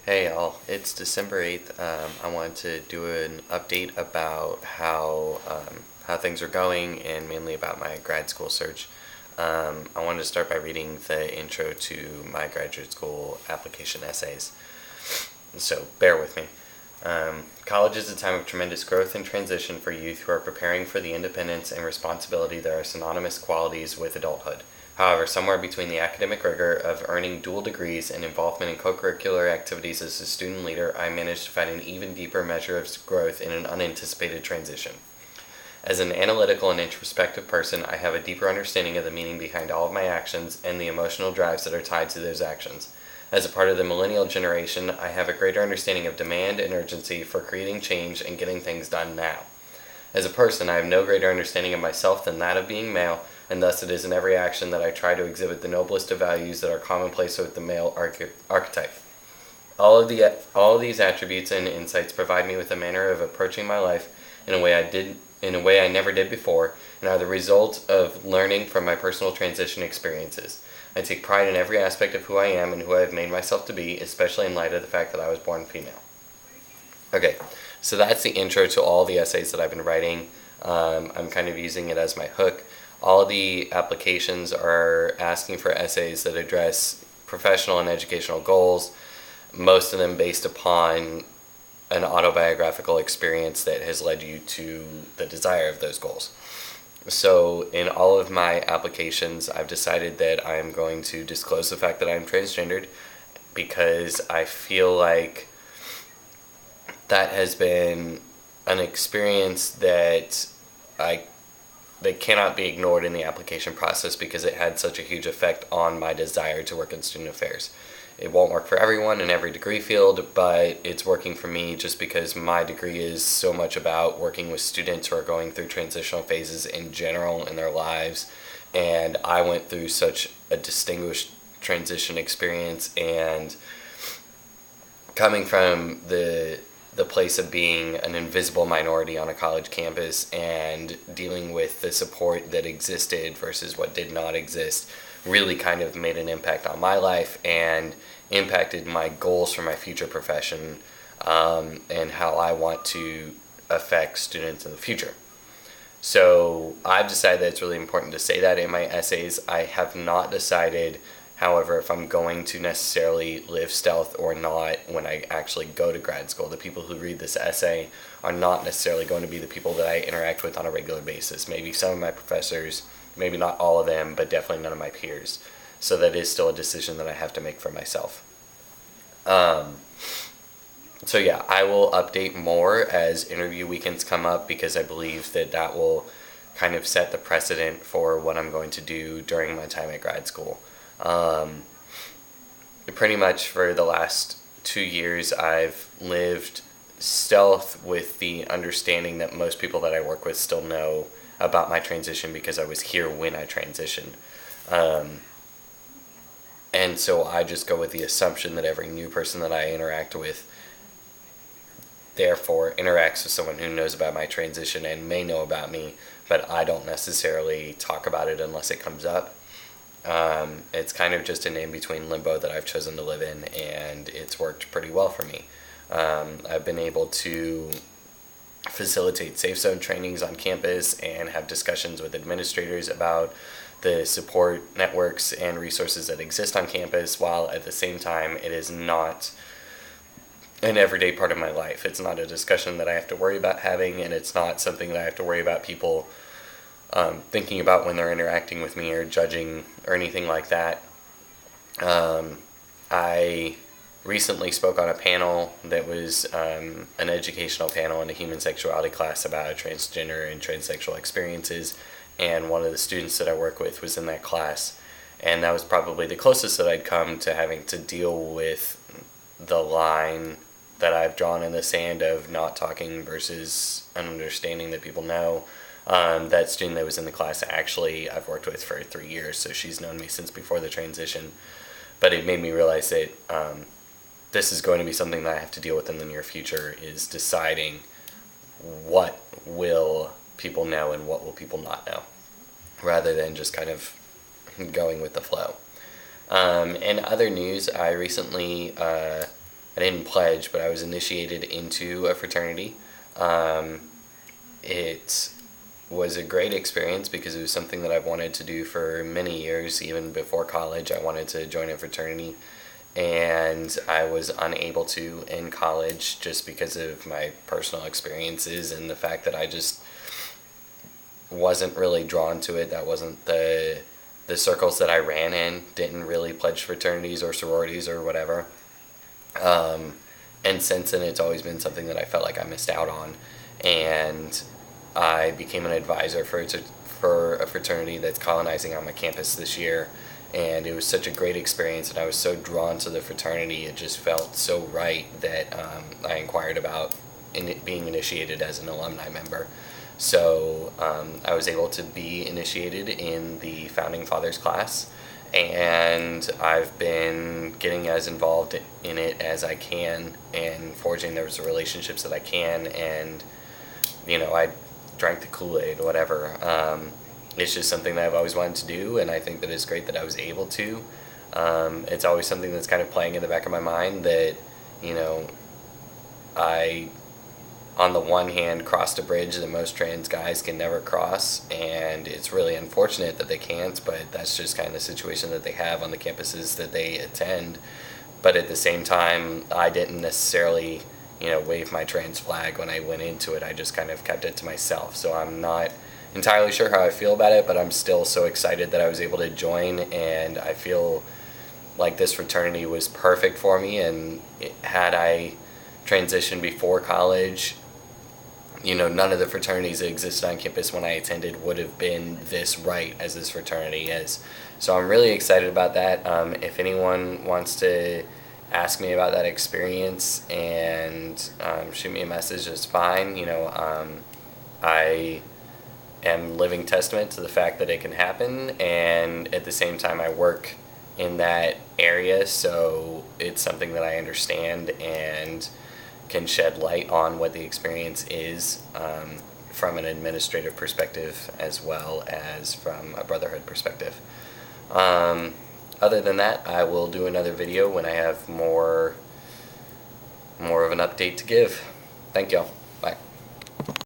Hey all, it's December 8th. I wanted to do an update about how things are going and mainly about my grad school search. I wanted to start by reading the intro to my graduate school application essays. So bear with me. College is a time of tremendous growth and transition for youth who are preparing for the independence and responsibility that are synonymous qualities with adulthood. However, somewhere between the academic rigor of earning dual degrees and involvement in co-curricular activities as a student leader, I managed to find an even deeper measure of growth in an unanticipated transition. As an analytical and introspective person, I have a deeper understanding of the meaning behind all of my actions and the emotional drives that are tied to those actions. As a part of the millennial generation, I have a greater understanding of demand and urgency for creating change and getting things done now. As a person, I have no greater understanding of myself than that of being male, and thus it is in every action that I try to exhibit the noblest of values that are commonplace with the male archetype. All of these attributes and insights provide me with a manner of approaching my life in a way I never did before, and are the result of learning from my personal transition experiences. I take pride in every aspect of who I am and who I have made myself to be, especially in light of the fact that I was born female. Okay, so that's the intro to all the essays that I've been writing. I'm kind of using it as my hook. All of the applications are asking for essays that address professional and educational goals, most of them based upon an autobiographical experience that has led you to the desire of those goals. So in all of my applications, I've decided that I'm going to disclose the fact that I'm transgendered because I feel like that has been an experience that cannot be ignored in the application process because it had such a huge effect on my desire to work in student affairs. It won't work for everyone in every degree field, but it's working for me just because my degree is so much about working with students who are going through transitional phases in general in their lives. And I went through such a distinguished transition experience, and coming from the place of being an invisible minority on a college campus and dealing with the support that existed versus what did not exist really kind of made an impact on my life and impacted my goals for my future profession, and how I want to affect students in the future. So I've decided that it's really important to say that in my essays. I have not decided, however, if I'm going to necessarily live stealth or not when I actually go to grad school. The people who read this essay are not necessarily going to be the people that I interact with on a regular basis. Maybe some of my professors, maybe not all of them, but definitely none of my peers. So that is still a decision that I have to make for myself. So yeah, I will update more as interview weekends come up because I believe that will kind of set the precedent for what I'm going to do during my time at grad school. Pretty much for the last 2 years, I've lived stealth with the understanding that most people that I work with still know about my transition because I was here when I transitioned. And so I just go with the assumption that every new person that I interact with therefore interacts with someone who knows about my transition and may know about me, but I don't necessarily talk about it unless it comes up. It's kind of just an in-between limbo that I've chosen to live in, and it's worked pretty well for me. I've been able to facilitate safe zone trainings on campus and have discussions with administrators about the support networks and resources that exist on campus, while at the same time it is not an everyday part of my life. It's not a discussion that I have to worry about having, and it's not something that I have to worry about people thinking about when they're interacting with me or judging or anything like that. I recently spoke on a panel that was an educational panel in a human sexuality class about transgender and transsexual experiences, and one of the students that I work with was in that class, and that was probably the closest that I'd come to having to deal with the line that I've drawn in the sand of not talking versus an understanding that people know. That student that was in the class, actually I've worked with for 3 years, so she's known me since before the transition, but it made me realize that this is going to be something that I have to deal with in the near future, is deciding what will people know and what will people not know, rather than just kind of going with the flow. In other news, I recently I didn't pledge, but I was initiated into a fraternity. It was a great experience because it was something that I've wanted to do for many years. Even before college, I wanted to join a fraternity, and I was unable to in college just because of my personal experiences and the fact that I just wasn't really drawn to it. That wasn't the circles that I ran in. Didn't really pledge fraternities or sororities or whatever. And since then, it's always been something that I felt like I missed out on. And I became an advisor for a fraternity that's colonizing on my campus this year. And it was such a great experience, and I was so drawn to the fraternity. It just felt so right that I inquired about being initiated as an alumni member. So I was able to be initiated in the Founding Fathers class, and I've been getting as involved in it as I can and forging those relationships that I can. And I drank the Kool-Aid, whatever. It's just something that I've always wanted to do, and I think that it's great that I was able to. It's always something that's kind of playing in the back of my mind that, I, on the one hand, crossed a bridge that most trans guys can never cross, and it's really unfortunate that they can't, but that's just kind of the situation that they have on the campuses that they attend. But at the same time, I didn't necessarily, wave my trans flag when I went into it. I just kind of kept it to myself. So I'm not entirely sure how I feel about it, but I'm still so excited that I was able to join, and I feel like this fraternity was perfect for me. And had I transitioned before college, none of the fraternities that existed on campus when I attended would have been this right as this fraternity is. So I'm really excited about that. If anyone wants to ask me about that experience and shoot me a message, it's fine. I am living testament to the fact that it can happen, and at the same time I work in that area, so it's something that I understand and can shed light on what the experience is, from an administrative perspective as well as from a brotherhood perspective. Other than that, I will do another video when I have more of an update to give. Thank y'all.